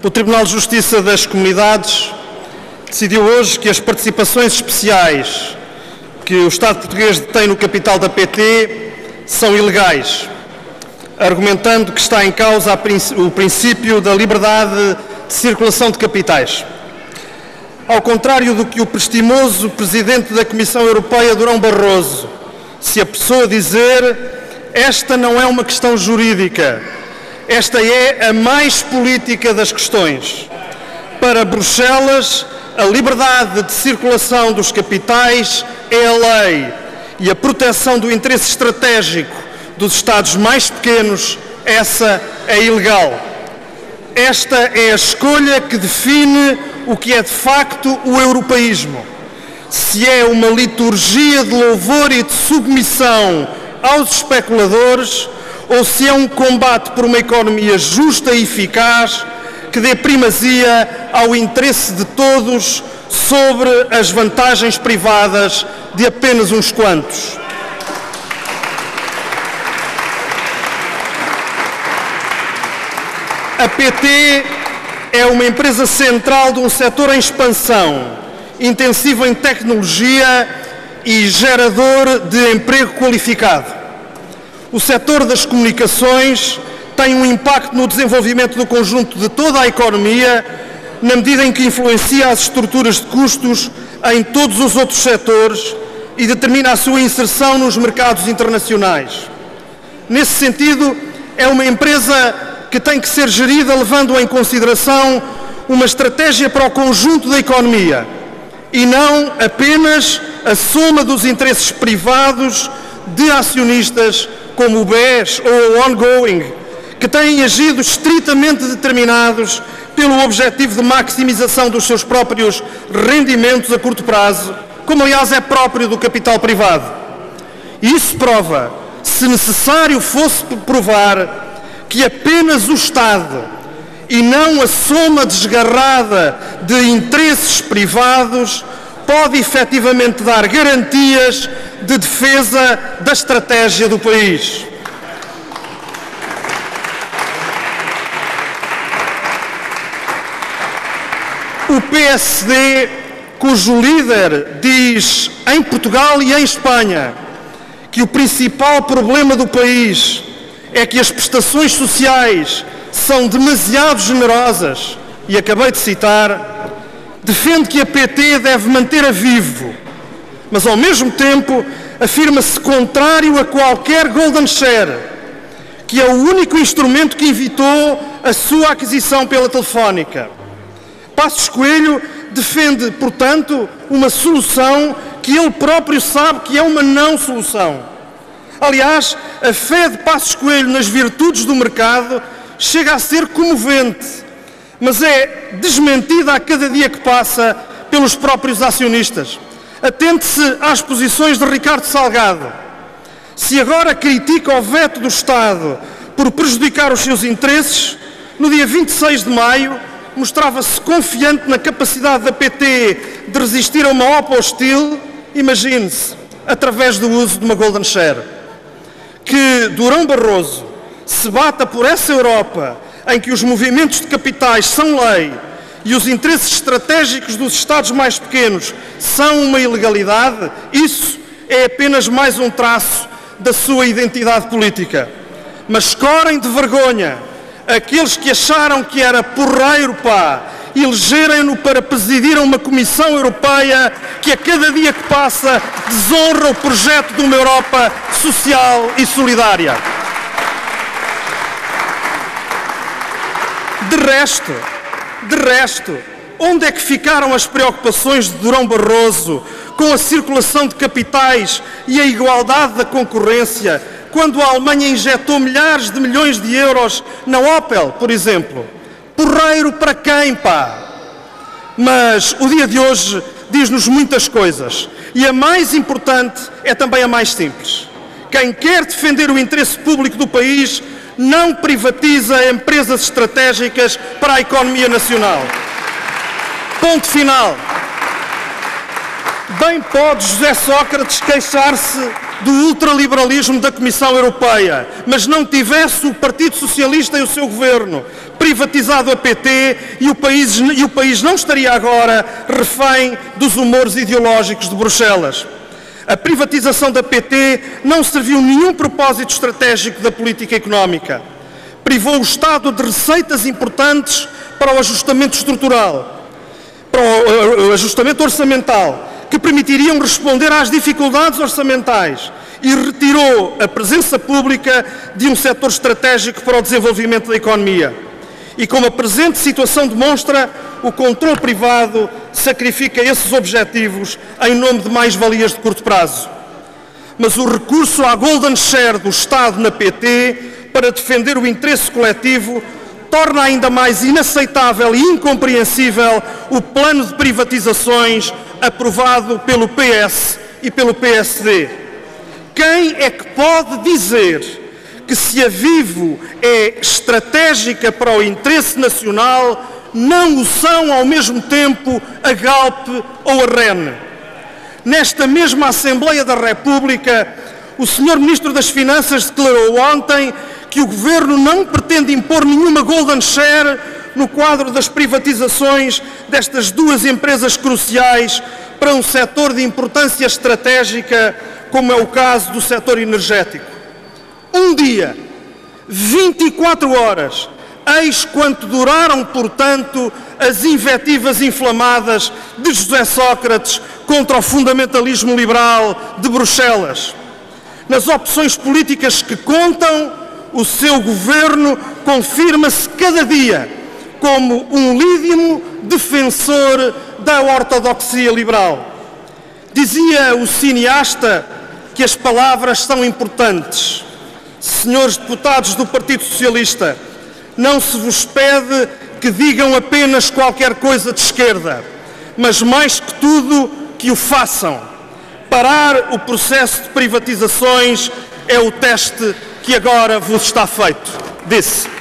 O Tribunal de Justiça das Comunidades decidiu hoje que as participações especiais que o Estado português detém no capital da PT são ilegais, argumentando que está em causa o princípio da liberdade de circulação de capitais. Ao contrário do que o prestimoso Presidente da Comissão Europeia, Durão Barroso, se apressou a dizer, esta não é uma questão jurídica, esta é a mais política das questões. Para Bruxelas, a liberdade de circulação dos capitais é a lei e a proteção do interesse estratégico dos Estados mais pequenos, essa é ilegal. Esta é a escolha que define o que é de facto o europeísmo. Se é uma liturgia de louvor e de submissão aos especuladores, ou se é um combate por uma economia justa e eficaz que dê primazia ao interesse de todos sobre as vantagens privadas de apenas uns quantos. A PT é uma empresa central de um setor em expansão, intensivo em tecnologia e gerador de emprego qualificado. O setor das comunicações tem um impacto no desenvolvimento do conjunto de toda a economia, na medida em que influencia as estruturas de custos em todos os outros setores e determina a sua inserção nos mercados internacionais. Nesse sentido, é uma empresa que tem que ser gerida levando em consideração uma estratégia para o conjunto da economia e não apenas a soma dos interesses privados de acionistas como o BES ou o Ongoing, que têm agido estritamente determinados pelo objetivo de maximização dos seus próprios rendimentos a curto prazo, como aliás é próprio do capital privado. Isso prova, se necessário fosse provar, que apenas o Estado e não a soma desgarrada de interesses privados pode efetivamente dar garantias de defesa da estratégia do país. O PSD, cujo líder diz em Portugal e em Espanha que o principal problema do país é que as prestações sociais são demasiado generosas, e acabei de citar, defende que a PT deve manter a vivo, mas ao mesmo tempo afirma-se contrário a qualquer golden share, que é o único instrumento que evitou a sua aquisição pela Telefónica. Passos Coelho defende, portanto, uma solução que ele próprio sabe que é uma não solução. Aliás, a fé de Passos Coelho nas virtudes do mercado chega a ser comovente, mas é desmentida a cada dia que passa pelos próprios acionistas. Atente-se às posições de Ricardo Salgado. Se agora critica o veto do Estado por prejudicar os seus interesses, no dia 26 de maio mostrava-se confiante na capacidade da PT de resistir a uma OPA hostil, imagine-se, através do uso de uma golden share. Que Durão Barroso se bata por essa Europa em que os movimentos de capitais são lei e os interesses estratégicos dos Estados mais pequenos são uma ilegalidade, isso é apenas mais um traço da sua identidade política. Mas corem de vergonha aqueles que acharam que era porreiro, elegerem-no para presidir uma Comissão Europeia que a cada dia que passa desonra o projeto de uma Europa social e solidária. De resto, onde é que ficaram as preocupações de Durão Barroso com a circulação de capitais e a igualdade da concorrência, quando a Alemanha injetou milhares de milhões de euros na Opel, por exemplo? Porreiro para quem, Mas o dia de hoje diz-nos muitas coisas e a mais importante é também a mais simples. Quem quer defender o interesse público do país não privatiza empresas estratégicas para a economia nacional. Ponto final. Bem pode José Sócrates queixar-se do ultraliberalismo da Comissão Europeia, mas não tivesse o Partido Socialista e o seu governo privatizado a PT e o país não estaria agora refém dos humores ideológicos de Bruxelas. A privatização da PT não serviu nenhum propósito estratégico da política económica. Privou o Estado de receitas importantes para o ajustamento estrutural, para o ajustamento orçamental, que permitiriam responder às dificuldades orçamentais, e retirou a presença pública de um setor estratégico para o desenvolvimento da economia. E como a presente situação demonstra, o controle privado sacrifica esses objetivos em nome de mais-valias de curto prazo. Mas o recurso à golden share do Estado na PT para defender o interesse coletivo torna ainda mais inaceitável e incompreensível o plano de privatizações aprovado pelo PS e pelo PSD. Quem é que pode dizer que se a Vivo é estratégica para o interesse nacional, não o são ao mesmo tempo a Galp ou a REN? Nesta mesma Assembleia da República, o Sr. Ministro das Finanças declarou ontem que o Governo não pretende impor nenhuma golden share no quadro das privatizações destas duas empresas cruciais para um setor de importância estratégica, como é o caso do setor energético. Um dia, 24 horas, eis quanto duraram, portanto, as invectivas inflamadas de José Sócrates contra o fundamentalismo liberal de Bruxelas. Nas opções políticas que contam, o seu governo confirma-se cada dia como um lídimo defensor da ortodoxia liberal. Dizia o cineasta que as palavras são importantes. Senhores deputados do Partido Socialista, não se vos pede que digam apenas qualquer coisa de esquerda, mas mais que tudo que o façam. Parar o processo de privatizações é o teste que agora vos está feito, disse.